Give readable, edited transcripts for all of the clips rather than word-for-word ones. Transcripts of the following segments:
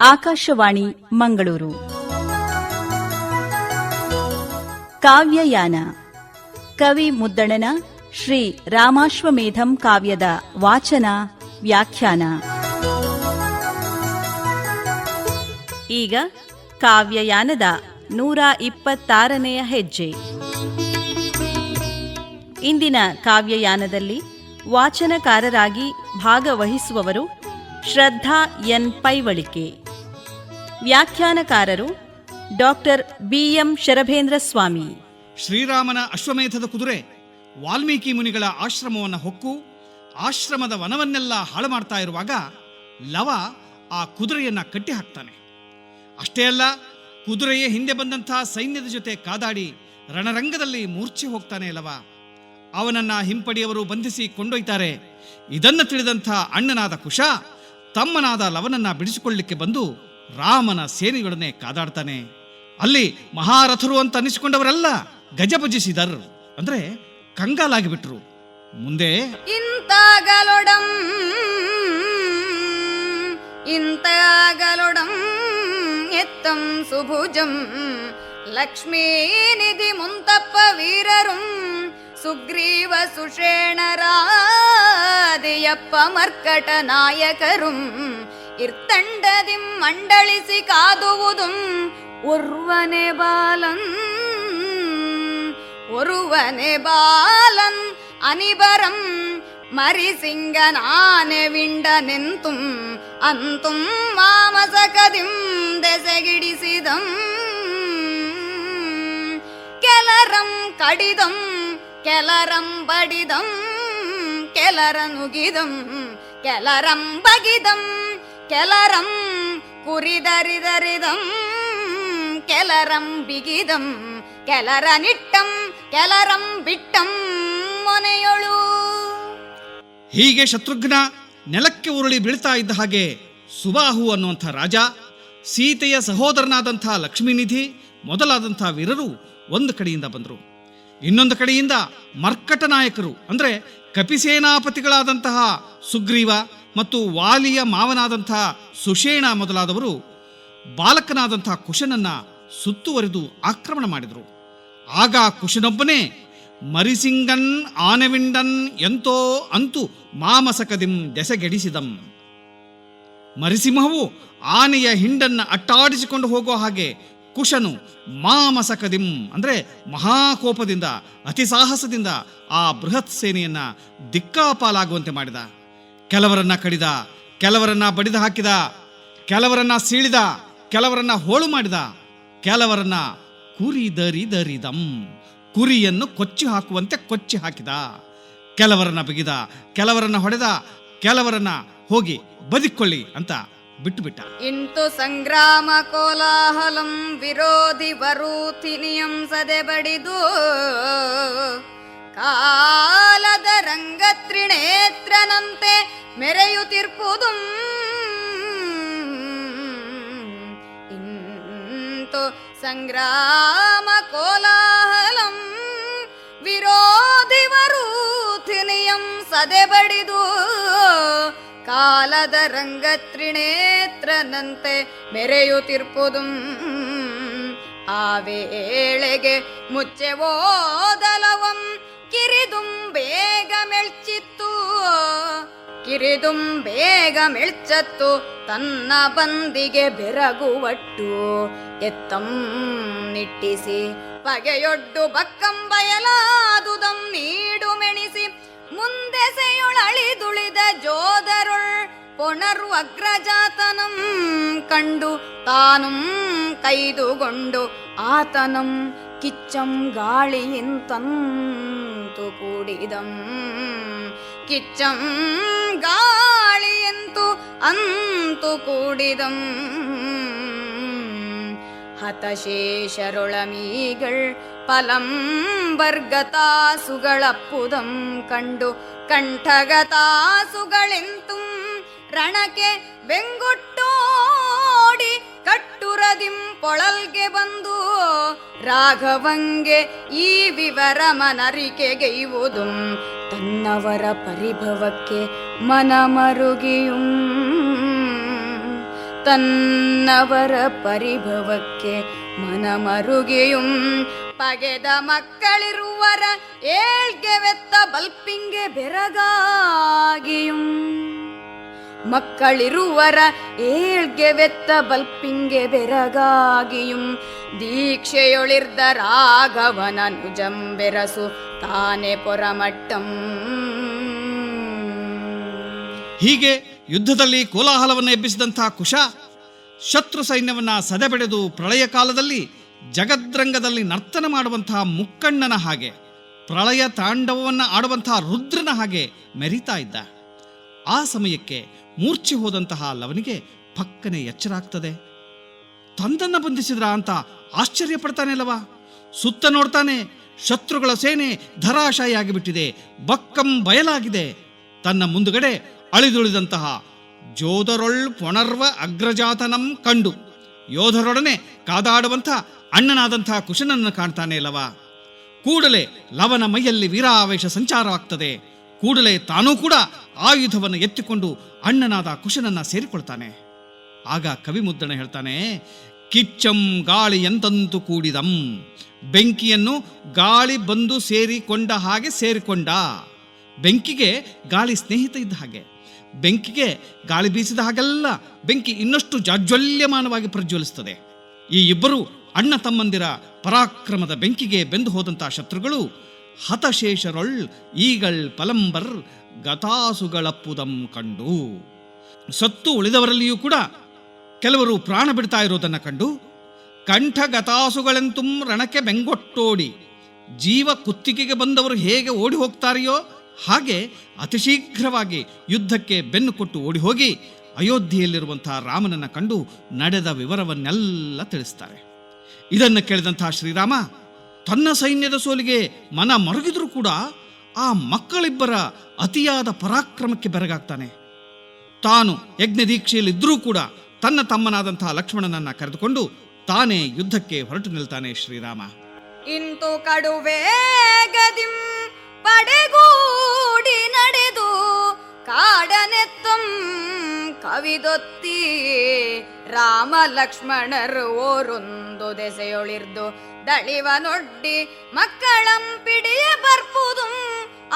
ಆಕಾಶವಾಣಿ ಮಂಗಳೂರು. ಕಾವ್ಯಯಾನ. ಕವಿ ಮುದ್ದಣನ ಶ್ರೀ ರಾಮಾಶ್ವಮೇಧಂ ಕಾವ್ಯದ ವಾಚನ ವ್ಯಾಖ್ಯಾನ. ಈಗ ಕಾವ್ಯಯಾನದ 126ನೇ ಹೆಜ್ಜೆ. ಇಂದಿನ ಕಾವ್ಯಯಾನದಲ್ಲಿ ವಾಚನಕಾರರಾಗಿ ಭಾಗವಹಿಸುವವರು ಶ್ರದ್ಧಾ ಎನ್ ಪೈವಳಿಕೆ. ವ್ಯಾಖ್ಯಾನಕಾರರು ಡಾಕ್ಟರ್ BM ಶರಭೇಂದ್ರ ಸ್ವಾಮಿ. ಶ್ರೀರಾಮನ ಅಶ್ವಮೇಧದ ಕುದುರೆ ವಾಲ್ಮೀಕಿ ಮುನಿಗಳ ಆಶ್ರಮವನ್ನು ಹೊಕ್ಕು ಆಶ್ರಮದ ವನವನ್ನೆಲ್ಲ ಹಾಳು ಮಾಡ್ತಾ ಇರುವಾಗ ಲವ ಆ ಕುದುರೆಯನ್ನ ಕಟ್ಟಿ ಹಾಕ್ತಾನೆ. ಅಷ್ಟೇ ಅಲ್ಲ, ಕುದುರೆಯೇ ಹಿಂದೆ ಬಂದಂಥ ಸೈನ್ಯದ ಜೊತೆ ಕಾದಾಡಿ ರಣರಂಗದಲ್ಲಿ ಮೂರ್ಛೆ ಹೋಗ್ತಾನೆ ಲವ. ಅವನನ್ನ ಹಿಂಪಡಿಯವರು ಬಂಧಿಸಿ ಕೊಂಡೊಯ್ತಾರೆ. ಇದನ್ನು ತಿಳಿದಂಥ ಅಣ್ಣನಾದ ಕುಶ ತಮ್ಮನಾದ ಲವನನ್ನ ಬಿಡಿಸಿಕೊಳ್ಳಲಿಕ್ಕೆ ಬಂದು ರಾಮನ ಸೇನೆಯೊಡನೆ ಕಾದಾಡ್ತಾನೆ. ಅಲ್ಲಿ ಮಹಾರಥರು ಅಂತ ಅನ್ನಿಸಿಕೊಂಡವರೆಲ್ಲ ಗಜಭಜಿಸಿದರು, ಅಂದ್ರೆ ಕಂಗಾಲಾಗಿ ಬಿಟ್ರು. ಮುಂದೆ ಇಂತಾಗಲೊಡಂ ಎತ್ತಂ ಸುಭುಜಂ ಲಕ್ಷ್ಮೀನಿಧಿ ಮುಂತಪ್ಪ ವೀರರುಂ ಸುಗ್ರೀವ ಸುಷೇಣರಾದಿಯಪ್ಪ ಮರ್ಕಟ ನಾಯಕರುಂ ಇರ್ತಂಡದಿಂ ಮಂಡಳಿಸಿ ಕಾದುವುದುಂ ಒರ್ವನೆ ಬಾಲನ್ ಅನಿಬರಂ ಮರಿಸಿಂಗನಾನೆ ವಿಂಡನೆಂತುಂ ಅಂತುಂ ಮಾಮಸಕದಿಂ ದೆಸೆಗಿಡಿಸಿದಂ ಕೆಲರಂ ಕಡಿದಂ ಕೆಲರಂ ಬಡಿದಂ ಕೆಲರನುಗಿದಂ ಕೆಲರಂ ಬಗಿದಂ ಕೆಲರಂ ಕುರಿದರಿದರಿದಂ ಕೆಲರಂ ಬಿಗಿದಂ ಕೆಲರ ನಿಟ್ಟಂ ಕೆಲರಂ ಬಿಟ್ಟಂ ಮೊನೆಯೊಳು. ಹೀಗೆ ಶತ್ರುಘ್ನ ನೆಲಕ್ಕೆ ಉರುಳಿ ಬೀಳ್ತಾ ಇದ್ದ ಹಾಗೆ ಸುಬಾಹು ಅನ್ನುವಂಥ ರಾಜ, ಸೀತೆಯ ಸಹೋದರನಾದಂಥ ಲಕ್ಷ್ಮೀನಿಧಿ ಮೊದಲಾದಂಥ ವೀರರು ಒಂದು ಕಡೆಯಿಂದ ಬಂದರು. ಇನ್ನೊಂದು ಕಡೆಯಿಂದ ಮರ್ಕಟ ನಾಯಕರು ಅಂದ್ರೆ ಕಪಿಸೇನಾಪತಿಗಳಾದಂತಹ ಸುಗ್ರೀವ ಮತ್ತು ವಾಲಿಯ ಮಾವನಾದಂತಹ ಸುಷೇಣ ಮೊದಲಾದವರು ಬಾಲಕನಾದಂತಹ ಕುಶನನ್ನ ಸುತ್ತುವರಿದು ಆಕ್ರಮಣ ಮಾಡಿದರು. ಆಗ ಕುಶನೊಬ್ಬನೇ ಮರಿಸಿಂಗನ್ ಆನೆವಿಂಡನ್ ಎಂತೋ ಅಂತೂ ಮಾಮಸಕದಿಂ ದೆಸೆಗೆಡಿಸಿದಂ. ಮರಿಸಿಂಹವು ಆನೆಯ ಹಿಂಡನ್ನ ಅಟ್ಟಾಡಿಸಿಕೊಂಡು ಹೋಗೋ ಹಾಗೆ ಕುಶನು ಮಾಮಸಕದಿಂ ಅಂದ್ರೆ ಮಹಾಕೋಪದಿಂದ ಅತಿ ಸಾಹಸದಿಂದ ಆ ಬೃಹತ್ ಸೇನೆಯನ್ನ ದಿಕ್ಕಾಪಾಲಾಗುವಂತೆ ಮಾಡಿದ. ಕೆಲವರನ್ನ ಕಡಿದ, ಕೆಲವರನ್ನ ಬಡಿದು ಹಾಕಿದ, ಕೆಲವರನ್ನ ಸೀಳಿದ, ಕೆಲವರನ್ನ ಹೋಳು ಮಾಡಿದ, ಕೆಲವರನ್ನ ಕುರಿದರಿದರಿದಂ ಕುರಿಯನ್ನು ಕೊಚ್ಚಿ ಹಾಕುವಂತೆ ಕೊಚ್ಚಿ ಹಾಕಿದ, ಕೆಲವರನ್ನ ಬಿಗಿದ, ಕೆಲವರನ್ನ ಹೊಡೆದ, ಕೆಲವರನ್ನ ಹೋಗಿ ಬದುಕೊಳ್ಳಿ ಅಂತ ಬಿಟ್ಟು ಬಿಟ್ಟ. ಇಂತು ಸಂಗ್ರಾಮ ಕೋಲಾಹಲಂ ವಿರೋಧಿ ವರೂಥಿನಿಯಂ ಸದೆ ಬಡಿದು ಕಾಲದ ರಂಗತ್ರಿನೇತ್ರನಂತೆ ಮೆರೆಯುತ್ತಿರ್ಪುದು. ಇಂತು ಸಂಗ್ರಾಮ ಕೋಲಾಹಲಂ ವಿರೋಧಿ ವರೂಥಿನಿಯಂ ಸದೆ ಬಡಿದು ಕಾಲದ ರಂಗತ್ರಿನೇತ್ರನಂತೆ ಮೆರೆಯುತ್ತಿರ್ಪುದು. ಆ ವೇಳೆಗೆ ಮುಚ್ಚೆ ಓದಲವಂ ಕಿರಿದುಂ ಬೇಗ ಮೆಳ್ಚಿತ್ತು, ಕಿರಿದುಂ ಬೇಗ ಮೆಳ್ಚತ್ತು ತನ್ನ ಬಂದಿಗೆ ಬೆರಗುವಟ್ಟು ಎತ್ತಂ ನಿಟ್ಟಿಸಿ ಪಗೆಯೊಡ್ಡು ಬಕ್ಕಂ ಬಯಲಾದುದಂ ನೀಡು ಮೆಣಿಸಿ ಮುಂದೆಸೆಯೊಳಳಿದುಳಿದ ಜೋದರುಳ್ ಪೊಣರು ಅಗ್ರಜಾತನಂ ಕಂಡು ತಾನುಂ ಕೈದುಗೊಂಡು ಆತನಂ ಕಿಚ್ಚಂ ಗಾಳಿಯಂತಂತು ಕೂಡಿದಂ. ಕಿಚ್ಚಂ ಗಾಳಿಯಂತು ಅಂತು ಕೂಡಿದಂ. ಹತಶೇಷರೊಳಮೀಗಳ್ ಪಲಂ ವರ್ಗತಾಸುಗಳಪ್ಪುದಂ ಕಂಡು ಕಂಠಗತಾಸುಗಳೆಂತುಂ ರಣಕ್ಕೆ ಬೆಂಗುಟ್ಟೋಡಿ ಕಟ್ಟುರದಿಂ ಪೊಳಲ್ಗೆ ಬಂದು ರಾಘವಂಗೆ ಈ ವಿವರ ಮನರಿಕೆಗೈವುದುಂ ತನ್ನವರ ಪರಿಭವಕ್ಕೆ ಮನಮರುಗಿಯುಂ ತನ್ನವರ ಪರಿಭವಕ್ಕೆ ಮನಮರುಗೆಯುಂ ಪಗೆದ ಮಕ್ಕಳಿರುವರ ಏಳ್ಗೆ ವೆತ್ತ ಬಲ್ಪಿಂಗೆ ಬೆರಗಾಗಿಯುಂ ಮಕ್ಕಳಿರುವರ ಏಳ್ಗೆ ವೆತ್ತ ಬಲ್ಪಿಂಗೆ ಬೆರಗಾಗಿಯುಂ ದೀಕ್ಷೆಯೊಳಿರ್ದ ರಾಘವನ ನುಜಂಬೆರಸು ತಾನೆ ಪೊರಮಟ್ಟಂ. ಹೀಗೆ ಯುದ್ಧದಲ್ಲಿ ಕೋಲಾಹಲವನ್ನು ಎಬ್ಬಿಸಿದಂತಹ ಕುಶ ಶತ್ರು ಸೈನ್ಯವನ್ನ ಸದೆಬೆಡೆದು ಪ್ರಳಯ ಕಾಲದಲ್ಲಿ ಜಗದ್ರಂಗದಲ್ಲಿ ನರ್ತನ ಮಾಡುವಂತಹ ಮುಕ್ಕಣ್ಣನ ಹಾಗೆ, ಪ್ರಳಯ ತಾಂಡವವನ್ನು ಆಡುವಂತಹ ರುದ್ರನ ಹಾಗೆ ಮೆರೀತಾ ಇದ್ದ. ಆ ಸಮಯಕ್ಕೆ ಮೂರ್ಛೆ ಹೋದಂತಹ ಲವನಿಗೆ ಪಕ್ಕನೆ ಎಚ್ಚರ ಆಗ್ತದೆ. ತಂದನ್ನ ಬಂಧಿಸಿದ್ರ ಅಂತ ಆಶ್ಚರ್ಯ ಪಡ್ತಾನೆ ಲವ. ಸುತ್ತ ನೋಡ್ತಾನೆ, ಶತ್ರುಗಳ ಸೇನೆ ಧರಾಶಾಯಿಯಾಗಿ ಬಿಟ್ಟಿದೆ, ಬಕ್ಕಂ ಬಯಲಾಗಿದೆ. ತನ್ನ ಮುಂದುಗಡೆ ಅಳಿದುಳಿದಂತಹ ಜೋದರೊಳ್ ಪೊಣರ್ವ ಅಗ್ರಜಾತನಂ ಕಂಡು ಯೋಧರೊಡನೆ ಕಾದಾಡುವಂಥ ಅಣ್ಣನಾದಂತಹ ಕುಶನನ್ನು ಕಾಣ್ತಾನೆ ಲವ. ಕೂಡಲೇ ಲವನ ಮೈಯಲ್ಲಿ ವೀರಾವೇಶ ಸಂಚಾರವಾಗ್ತದೆ. ಕೂಡಲೇ ತಾನೂ ಕೂಡ ಆಯುಧವನ್ನು ಎತ್ತಿಕೊಂಡು ಅಣ್ಣನಾದ ಕುಶನನ್ನ ಸೇರಿಕೊಳ್ತಾನೆ. ಆಗ ಕವಿಮುದ್ದಣ ಹೇಳ್ತಾನೆ, ಕಿಚ್ಚಂ ಗಾಳಿ ಎಂತಂತು ಕೂಡಿದಂ, ಬೆಂಕಿಯನ್ನು ಗಾಳಿ ಬಂದು ಸೇರಿಕೊಂಡ ಹಾಗೆ ಸೇರಿಕೊಂಡ. ಬೆಂಕಿಗೆ ಗಾಳಿ ಸ್ನೇಹಿತ ಇದ್ದ ಹಾಗೆ, ಬೆಂಕಿಗೆ ಗಾಳಿ ಬೀಸಿದ ಹಾಗೆಲ್ಲ ಬೆಂಕಿ ಇನ್ನಷ್ಟು ಜಾಜ್ವಲ್ಯಮಾನವಾಗಿ ಪ್ರಜ್ವಲಿಸ್ತದೆ. ಈ ಇಬ್ಬರು ಅಣ್ಣ ತಮ್ಮಂದಿರ ಪರಾಕ್ರಮದ ಬೆಂಕಿಗೆ ಬೆಂದು ಹೋದಂತಹ ಶತ್ರುಗಳು ಹತಶೇಷರೊಳ್ ಈಗಳ್ ಪಲಂಬರ್ ಗತಾಸುಗಳಪ್ಪುದಂ ಕಂಡು, ಸತ್ತು ಉಳಿದವರಲ್ಲಿಯೂ ಕೂಡ ಕೆಲವರು ಪ್ರಾಣ ಬಿಡ್ತಾ ಇರೋದನ್ನು ಕಂಡು, ಕಂಠ ಗತಾಸುಗಳೆಂತುಂ ರಣಕ್ಕೆ ಬೆಂಗೊಟ್ಟೋಡಿ, ಜೀವ ಕುತ್ತಿಗೆಗೆ ಬಂದವರು ಹೇಗೆ ಓಡಿ ಹೋಗ್ತಾರೆಯೋ ಹಾಗೆ ಅತಿಶೀಘ್ರವಾಗಿ ಯುದ್ಧಕ್ಕೆ ಬೆನ್ನು ಕೊಟ್ಟು ಓಡಿ ಹೋಗಿ ಅಯೋಧ್ಯೆಯಲ್ಲಿರುವಂತಹ ರಾಮನನ್ನ ಕಂಡು ನಡೆದ ವಿವರವನ್ನೆಲ್ಲ ತಿಳಿಸ್ತಾರೆ. ಇದನ್ನು ಕೇಳಿದಂತಹ ಶ್ರೀರಾಮ ತನ್ನ ಸೈನ್ಯದ ಸೋಲಿಗೆ ಮನ ಮರುಗಿದ್ರೂ ಕೂಡ ಆ ಮಕ್ಕಳಿಬ್ಬರ ಅತಿಯಾದ ಪರಾಕ್ರಮಕ್ಕೆ ಬೆರಗಾಗ್ತಾನೆ. ತಾನು ಯಜ್ಞ ದೀಕ್ಷೆಯಲ್ಲಿದ್ದರೂ ಕೂಡ ತನ್ನ ತಮ್ಮನಾದಂತಹ ಲಕ್ಷ್ಮಣನನ್ನ ಕರೆದುಕೊಂಡು ತಾನೇ ಯುದ್ಧಕ್ಕೆ ಹೊರಟು ನಿಲ್ತಾನೆ ಶ್ರೀರಾಮ. ಇಂತು ಕಡುವೇಗದಿಂ ಪಡೆಗೂಡಿ ನಡೆದು ಕಾಡನೆತ್ತಂ ಕವಿದೊತ್ತಿ ರಾಮ ಲಕ್ಷ್ಮಣರು ಓರೊಂದು ದೆಸೆಯೊಳಿರ್ದು ದಳಿವನೊಡ್ಡಿ ಮಕ್ಕಳಂ ಪಿಡಿಯ ಬರ್ಪುದು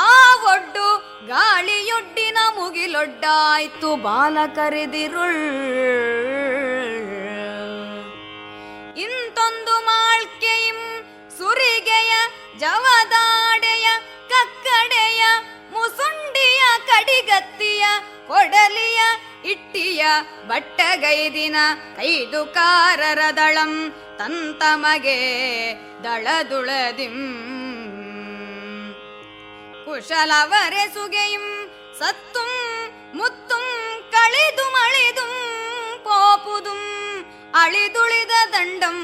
ಆ ಒಡ್ಡು ಗಾಳಿಯೊಡ್ಡಿನ ಮುಗಿಲೊಡ್ಡಾಯ್ತು ಬಾಲಕರೆದಿರುಳ್. ಇಂತೊಂದು ಮಾಳ್ಕೆಯಿಂ ಸುರಿಗೆಯ ಜವದಾಡೆಯ ಕಕ್ಕಡೆಯ ಮುಸುಂಡಿಯ ಕಡಿಗತ್ತಿಯ ಕೊಡಲಿಯ ಇಟ್ಟಿಯ ಬಟ್ಟಗೈದಿನ ಕೈದುಕಾರರ ದಳಂ ತಂತಮಗೆ ದಳದುಳದಿಂ ಕುಶಲವರೆಸುಗೆಯಿಂ ಸತ್ತುಂ ಮುತ್ತುಂ ಕಳಿದು ಮಳಿದುಂ ಪೋಪುದುಂ ಅಳಿದುಳಿದ ದಂಡಂ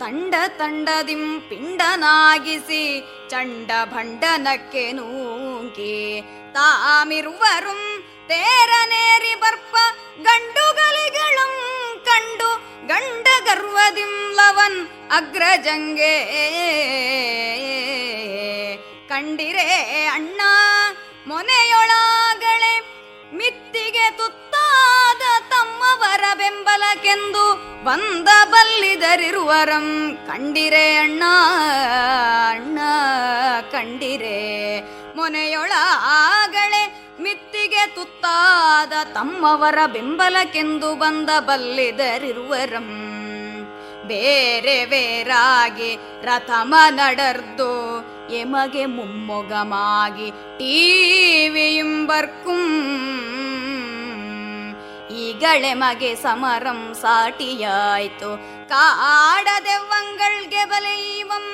ತಂಡ ತಂಡದಿಂ ಪಿಂಡನಾಗಿಸಿ ಚಂಡ ಭಂಡನಕ್ಕೆ ನೂಂಗಿ ತಾಮಿರುವರುಂ ತೇರನೇರಿ ಬರ್ಪ ಗಂಡುಗಲಿಗಳಂ ಕಂಡು ಗಂಡ ಗರ್ವದಿಂ ಲವನ್ ಅಗ್ರಜಂಗೆ ಕಂಡಿರೇ ಅಣ್ಣ ಮೊನೆಯೊಳಗಳೆ ಮಿತ್ತಿಗೆ ತುತ್ತಾದ ತಮ್ಮವರ ಬೆಂಬಲಕ್ಕೆಂದು ಬಂದ ಬಲ್ಲಿದರಿರುವರಂ ಕಂಡಿರೆ ಅಣ್ಣ ಅಣ್ಣ ಕಂಡಿರೆ ಮೊನೆಯೊಳಗಳೆ ಮಿತ್ತಿಗೆ ತುತ್ತಾದ ತಮ್ಮವರ ಬೆಂಬಲಕ್ಕೆಂದು ಬಂದ ಬಲ್ಲಿದರಿರುವರಂ ಬೇರೆ ಬೇರಾಗಿ ರಥಮ நடர்ದು ಎಮಗೆ ಮುಮ್ಮೊಗಮಾಗಿ ಟಿವಿಯುಂ ಬರ್ಕುಂ ಈಗಳೆ ಮಗೆ ಸಮರಂ ಸಾಟಿಯಾಯ್ತು ಕಾಡದೆವ್ವಂಗಳ್ಗೆ ಬಲೆಯುವಂ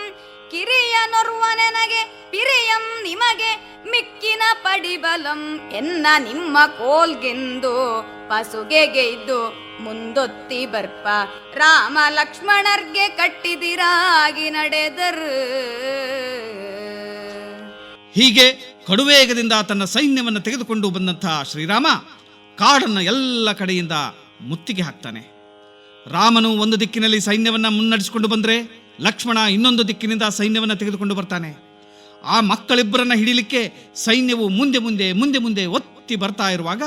ಕಿರಿಯನೊರ್ವ ನನಗೆ ಪಿರಿಯಂ ನಿಮಗೆ ಮಿಕ್ಕಿನ ಪಡಿಬಲಂ ಎನ್ನ ನಿಮ್ಮ ಕೋಲ್ಗೆಂದು ಪಸುಗೆಗೆಯ್ದು ಮುಂದೊತ್ತಿ ಬರ್ಪ ರಾಮ ಲಕ್ಷ್ಮಣರ್ಗೆ ಕಟ್ಟಿದಿರಾಗಿ ನಡೆದರು. ಹೀಗೆ ಕಡುವೇಗದಿಂದ ತನ್ನ ಸೈನ್ಯವನ್ನು ತೆಗೆದುಕೊಂಡು ಬಂದಂತಹ ಶ್ರೀರಾಮ ಕಾಡನ್ನು ಎಲ್ಲ ಕಡೆಯಿಂದ ಮುತ್ತಿಗೆ ಹಾಕ್ತಾನೆ. ರಾಮನು ಒಂದು ದಿಕ್ಕಿನಲ್ಲಿ ಸೈನ್ಯವನ್ನ ಮುನ್ನಡೆಸಿಕೊಂಡು ಬಂದ್ರೆ ಲಕ್ಷ್ಮಣ ಇನ್ನೊಂದು ದಿಕ್ಕಿನಿಂದ ಸೈನ್ಯವನ್ನ ತೆಗೆದುಕೊಂಡು ಬರ್ತಾನೆ. ಆ ಮಕ್ಕಳಿಬ್ಬರನ್ನ ಹಿಡಿಲಿಕ್ಕೆ ಸೈನ್ಯವು ಮುಂದೆ ಮುಂದೆ ಮುಂದೆ ಮುಂದೆ ಒತ್ತಿ ಬರ್ತಾ ಇರುವಾಗ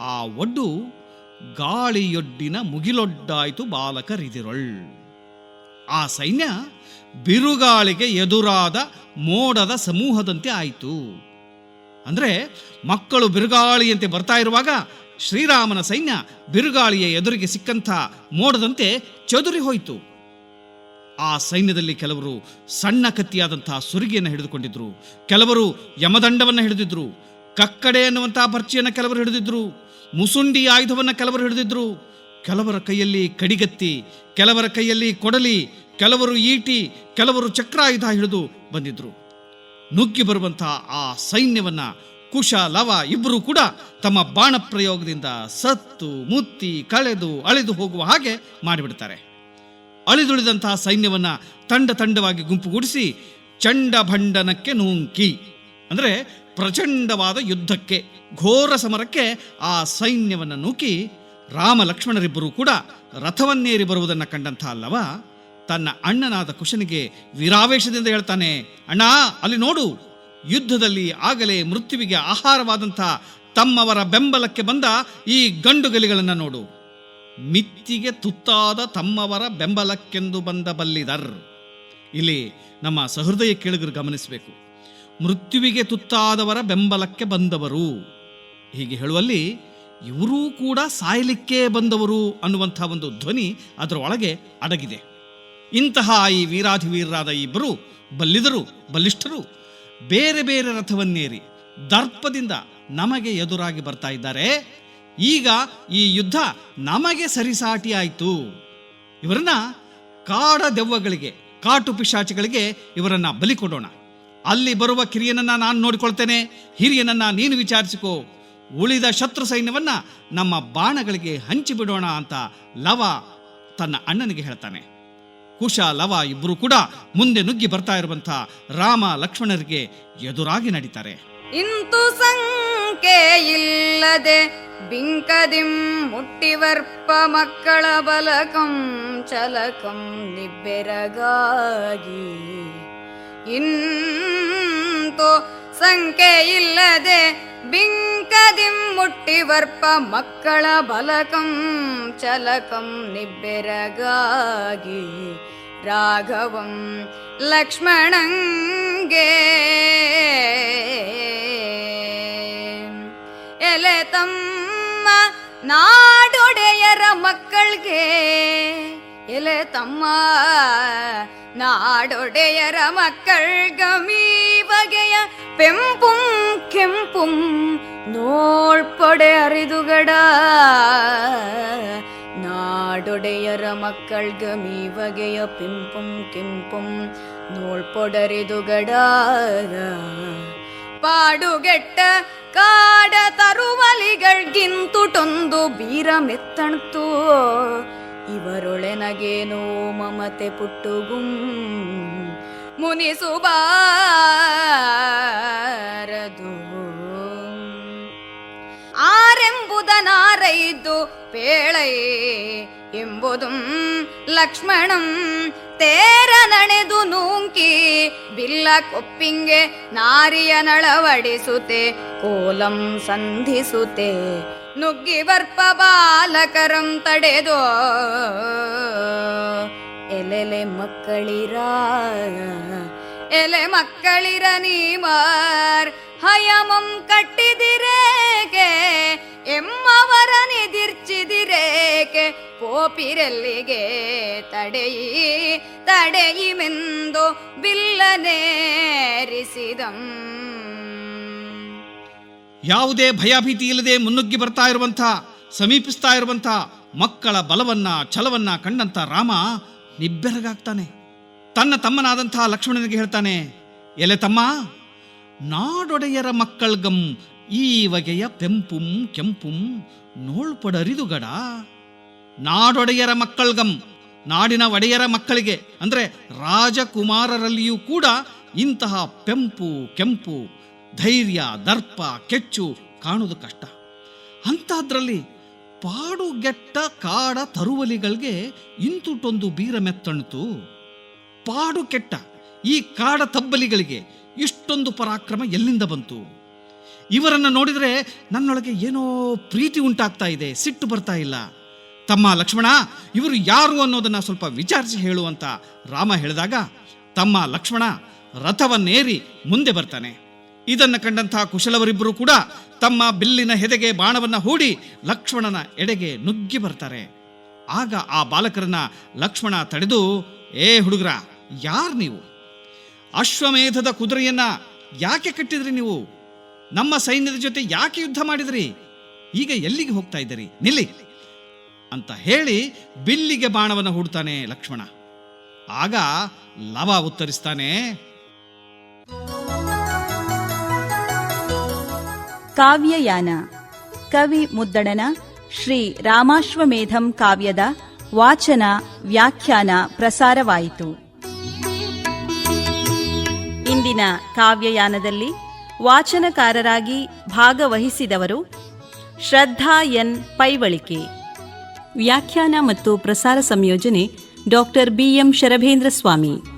ಆ ಒಡ್ಡು ಗಾಳಿಯೊಡ್ಡಿನ ಮುಗಿಲೊಡ್ಡಾಯ್ತು ಬಾಲಕರಿದಿರೊಳ್. ಆ ಸೈನ್ಯ ಬಿರುಗಾಳಿಗೆ ಎದುರಾದ ಮೋಡದ ಸಮೂಹದಂತೆ ಆಯಿತು. ಅಂದರೆ ಮಕ್ಕಳು ಬಿರುಗಾಳಿಯಂತೆ ಬರ್ತಾ ಇರುವಾಗ ಶ್ರೀರಾಮನ ಸೈನ್ಯ ಬಿರುಗಾಳಿಯ ಎದುರಿಗೆ ಸಿಕ್ಕಂಥ ಮೋಡದಂತೆ ಚದುರಿ ಹೋಯಿತು. ಆ ಸೈನ್ಯದಲ್ಲಿ ಕೆಲವರು ಸಣ್ಣ ಕತ್ತಿಯಾದಂತಹ ಸುರಿಗೆಯನ್ನು ಹಿಡಿದುಕೊಂಡಿದ್ರು, ಕೆಲವರು ಯಮದಂಡವನ್ನು ಹಿಡಿದಿದ್ರು, ಕಕ್ಕಡೆ ಎನ್ನುವಂತಹ ಬರ್ಚಿಯನ್ನು ಕೆಲವರು ಹಿಡಿದಿದ್ರು, ಮುಸುಂಡಿ ಆಯುಧವನ್ನು ಕೆಲವರು ಹಿಡಿದಿದ್ರು, ಕೆಲವರ ಕೈಯಲ್ಲಿ ಕಡಿಗತ್ತಿ, ಕೆಲವರ ಕೈಯಲ್ಲಿ ಕೊಡಲಿ, ಕೆಲವರು ಈಟಿ, ಕೆಲವರು ಚಕ್ರಾಯುಧ ಹಿಡಿದು ಬಂದಿದ್ರು. ನುಗ್ಗಿ ಬರುವಂತಹ ಆ ಸೈನ್ಯವನ್ನ ಕುಶ ಲವ ಇಬ್ಬರೂ ಕೂಡ ತಮ್ಮ ಬಾಣ ಪ್ರಯೋಗದಿಂದ ಸತ್ತು ಮುತ್ತಿ ಕಳೆದು ಅಳೆದು ಹೋಗುವ ಹಾಗೆ ಮಾಡಿಬಿಡ್ತಾರೆ. ಅಳಿದುಳಿದಂತಹ ಸೈನ್ಯವನ್ನ ತಂಡ ತಂಡವಾಗಿ ಗುಂಪುಗೂಡಿಸಿ ಚಂಡಭಂಡನಕ್ಕೆ ನೂಂಕಿ, ಅಂದರೆ ಪ್ರಚಂಡವಾದ ಯುದ್ಧಕ್ಕೆ, ಘೋರ ಸಮರಕ್ಕೆ ಆ ಸೈನ್ಯವನ್ನು ನೂಕಿ ರಾಮ ಲಕ್ಷ್ಮಣರಿಬ್ಬರೂ ಕೂಡ ರಥವನ್ನೇರಿ ಬರುವುದನ್ನು ಕಂಡಂತಹ ಲವ ತನ್ನ ಅಣ್ಣನಾದ ಕುಶನಿಗೆ ವೀರಾವೇಶದಿಂದ ಹೇಳ್ತಾನೆ, ಅಣ್ಣ ಅಲ್ಲಿ ನೋಡು, ಯುದ್ಧದಲ್ಲಿ ಆಗಲೇ ಮೃತ್ಯುವಿಗೆ ಆಹಾರವಾದಂಥ ತಮ್ಮವರ ಬೆಂಬಲಕ್ಕೆ ಬಂದ ಈ ಗಂಡುಗಲಿಗಳನ್ನು ನೋಡು. ಮಿತ್ತಿಗೆ ತುತ್ತಾದ ತಮ್ಮವರ ಬೆಂಬಲಕ್ಕೆಂದು ಬಂದ ಬಲ್ಲಿದರ್. ಇಲ್ಲಿ ನಮ್ಮ ಸಹೃದಯ ಕೇಳುಗರು ಗಮನಿಸಬೇಕು, ಮೃತ್ಯುವಿಗೆ ತುತ್ತಾದವರ ಬೆಂಬಲಕ್ಕೆ ಬಂದವರು ಹೀಗೆ ಹೇಳುವಲ್ಲಿ ಇವರೂ ಕೂಡ ಸಾಯಲಿಕ್ಕೆ ಬಂದವರು ಅನ್ನುವಂಥ ಒಂದು ಧ್ವನಿ ಅದರ ಒಳಗೆ ಅಡಗಿದೆ. ಇಂತಹ ಈ ವೀರಾಧಿವೀರರಾದ ಇಬ್ಬರು ಬಲ್ಲಿದರು, ಬಲಿಷ್ಠರು ಬೇರೆ ಬೇರೆ ರಥವನ್ನೇರಿ ದರ್ಪದಿಂದ ನಮಗೆ ಎದುರಾಗಿ ಬರ್ತಾ ಇದ್ದಾರೆ. ಈಗ ಈ ಯುದ್ಧ ನಮಗೆ ಸರಿಸಾಟಿ ಆಯಿತು. ಇವರನ್ನ ಕಾಡ ದೆವ್ವಗಳಿಗೆ, ಕಾಟು ಪಿಶಾಚಿಗಳಿಗೆ ಇವರನ್ನ ಬಲಿ ಕೊಡೋಣ. ಅಲ್ಲಿ ಬರುವ ಕಿರಿಯನನ್ನ ನಾನು ನೋಡಿಕೊಳ್ತೇನೆ, ಹಿರಿಯನನ್ನ ನೀನು ವಿಚಾರಿಸಿಕೋ, ಉಳಿದ ಶತ್ರು ಸೈನ್ಯವನ್ನ ನಮ್ಮ ಬಾಣಗಳಿಗೆ ಹಂಚಿಬಿಡೋಣ ಅಂತ ಲವ ತನ್ನ ಅಣ್ಣನಿಗೆ ಹೇಳ್ತಾನೆ. ಕುಶ ಲವ ಇಬ್ಬರು ಕೂಡ ಮುಂದೆ ನುಗ್ಗಿ ಬರ್ತಾ ಇರುವಂತ ರಾಮ ಲಕ್ಷ್ಮಣರಿಗೆ ಎದುರಾಗಿ ನಡೀತಾರೆ. ಇಂತು ಸಂಖ್ಯೆ ಇಲ್ಲದೆ ಬಿಂಕದಿಂ ಮುಟ್ಟಿವರ್ಪ ಮಕ್ಕಳ ಬಲಕಂ ಚಲಕಂ ನಿಬ್ಬೆರಗಾಗಿ. ಇಂತು ಸಂಖ್ಯೆ ಇಲ್ಲದೆ ಬಿಂಕದಿಂ ಮುಟ್ಟಿವರ್ಪ ಮಕ್ಕಳ ಬಲಕಂ ಚಲಕಂ ನಿಬ್ಬೆರಗಾಗಿ. ರಾಘವಂ ಲಕ್ಷ್ಮಣಂಗೆ ಎಲೆ ತಮ್ಮ ನಾಡೊಡೆಯರ ಮಕ್ಕಳಿಗೆ, ಎಲೆ ತಮ್ಮ ನಾಡೊಡೆಯರ ಮಕ್ಕಳ್ಗಮೀ ಬಗೆಯ ಪೆಂಪುಂ ಕೆಂಪುಂ ನೋಳ್ಪೊಡೆ ಅರಿದುಗಡ. ನಾಡೊಡೆಯರ ಮಕ್ಕಳ್ಗಮೀ ಬಗೆಯ ಪೆಂಪುಂ ಕೆಂಪುಂ ನೋಳ್ಪೊಡರಿದುಗಡ. ಪಾಡುಗೆಟ್ಟ ಕಾಡ ತರುವಲಿಗಳ್ಗಿಂತುಟೊಂದು ಬೀರ ಮೆತ್ತಣ್ತು. ಇವರೊಳೆನಗೇನೋ ಮಮತೆ ಪುಟ್ಟುಗುಂ ಮುನಿಸುಬಾರದು. ಆರೆಂಬುದನಾರೈದು ಪೇಳೈ ಎಂಬುದು ಲಕ್ಷ್ಮಣಂ ತೇರ ನಡೆದು ನೂಂಕಿ ಬಿಲ್ಲ ಕೊಪ್ಪಿಂಗೆ ನಾರಿಯ ನಳವಡಿಸುತ್ತೆ ಕೋಲಂ ಸಂಧಿಸುತ್ತೆ. ನುಗ್ಗಿ ವರ್ಪ ಬಾಲಕರಂ ತಡೆದೋ ಎಲೆಲೆ ಮಕ್ಕಳಿರ, ಎಲೆ ಮಕ್ಕಳಿರ ನೀಮಾರ್ ಹಯಮಂ ಕಟ್ಟಿದಿರೇಕೆ, ಎಮ್ಮವರ ನಿದಿರ್ಚಿದಿರೇಕೆ, ಪೋಪಿರೆಲ್ಲಿಗೆ ತಡೆಯಿ ತಡೆಯಿಮೆಂದು ಬಿಲ್ಲನೇರಿಸಿದಂ. ಯಾವುದೇ ಭಯಭೀತಿ ಇಲ್ಲದೆ ಮುನ್ನುಗ್ಗಿ ಬರ್ತಾ ಇರುವಂಥ, ಸಮೀಪಿಸ್ತಾ ಇರುವಂಥ ಮಕ್ಕಳ ಬಲವನ್ನ ಛಲವನ್ನ ಕಂಡಂತ ರಾಮ ನಿಬ್ಬೆರಗಾಗ್ತಾನೆ. ತನ್ನ ತಮ್ಮನಾದಂಥ ಲಕ್ಷ್ಮಣನಿಗೆ ಹೇಳ್ತಾನೆ, ಎಲೆ ತಮ್ಮ, ನಾಡೊಡೆಯರ ಮಕ್ಕಳ್ಗಂ ಈ ಬಗೆಯ ಪೆಂಪುಂ ಕೆಂಪುಂ ನೋಳ್ಪೊಡರಿದುಗಡ. ನಾಡೊಡೆಯರ ಮಕ್ಕಳ್ಗಂ, ನಾಡಿನ ಒಡೆಯರ ಮಕ್ಕಳಿಗೆ ಅಂದರೆ ರಾಜಕುಮಾರರಲ್ಲಿಯೂ ಕೂಡ ಇಂತಹ ಪೆಂಪು ಕೆಂಪು, ಧೈರ್ಯ, ದರ್ಪ, ಕೆಚ್ಚು ಕಾಣುವುದು ಕಷ್ಟ. ಅಂಥದ್ರಲ್ಲಿ ಪಾಡುಗೆಟ್ಟ ಕಾಡ ತರುವಲಿಗಳಿಗೆ ಇಂತುಟೊಂದು ಬೀರ ಮೆತ್ತಣಿತು. ಪಾಡು ಕೆಟ್ಟ ಈ ಕಾಡ ತಬ್ಬಲಿಗಳಿಗೆ ಇಷ್ಟೊಂದು ಪರಾಕ್ರಮ ಎಲ್ಲಿಂದ ಬಂತು? ಇವರನ್ನು ನೋಡಿದರೆ ನನ್ನೊಳಗೆ ಏನೋ ಪ್ರೀತಿ ಉಂಟಾಗ್ತಾ ಇದೆ, ಸಿಟ್ಟು ಬರ್ತಾ ಇಲ್ಲ. ತಮ್ಮ ಲಕ್ಷ್ಮಣ, ಇವರು ಯಾರು ಅನ್ನೋದನ್ನ ಸ್ವಲ್ಪ ವಿಚಾರಿಸಿ ಹೇಳುವಂತ ರಾಮ ಹೇಳಿದಾಗ ತಮ್ಮ ಲಕ್ಷ್ಮಣ ರಥವನ್ನೇರಿ ಮುಂದೆ ಬರ್ತಾನೆ. ಇದನ್ನು ಕಂಡಂತಹ ಕುಶಲವರಿಬ್ಬರು ಕೂಡ ತಮ್ಮ ಬಿಲ್ಲಿನ ಹೆದೆಗೆ ಬಾಣವನ್ನ ಹೂಡಿ ಲಕ್ಷ್ಮಣನ ಎಡೆಗೆ ನುಗ್ಗಿ ಬರ್ತಾರೆ. ಆಗ ಆ ಬಾಲಕರನ್ನ ಲಕ್ಷ್ಮಣ ತಡೆದು, ಏ ಹುಡುಗರ, ಯಾರು ನೀವು? ಅಶ್ವಮೇಧದ ಕುದುರೆಯನ್ನ ಯಾಕೆ ಕಟ್ಟಿದ್ರಿ ನೀವು? ನಮ್ಮ ಸೈನ್ಯದ ಜೊತೆ ಯಾಕೆ ಯುದ್ಧ ಮಾಡಿದ್ರಿ? ಈಗ ಎಲ್ಲಿಗೆ ಹೋಗ್ತಾ ಇದ್ದೀರಿ? ನಿಲ್ಲಿ ಅಂತ ಹೇಳಿ ಬಿಲ್ಲಿಗೆ ಬಾಣವನ್ನು ಹೂಡ್ತಾನೆ ಲಕ್ಷ್ಮಣ. ಆಗ ಲವ ಉತ್ತರಿಸ್ತಾನೆ, ಕಾವ್ಯಯಾನ. ಕವಿ ಮುದ್ದಣನ ಶ್ರೀ ರಾಮಾಶ್ವಮೇಧಂ ಕಾವ್ಯದ ವಾಚನ ವ್ಯಾಖ್ಯಾನ ಪ್ರಸಾರವಾಯಿತು. ಇಂದಿನ ಕಾವ್ಯಯಾನದಲ್ಲಿ ವಾಚನಕಾರರಾಗಿ ಭಾಗವಹಿಸಿದವರು ಶ್ರದ್ಧಾ ಎನ್ ಪೈವಳಿಕೆ. ವ್ಯಾಖ್ಯಾನ ಮತ್ತು ಪ್ರಸಾರ ಸಂಯೋಜನೆ ಡಾಕ್ಟರ್ BM ಶರಭೇಂದ್ರ ಸ್ವಾಮಿ.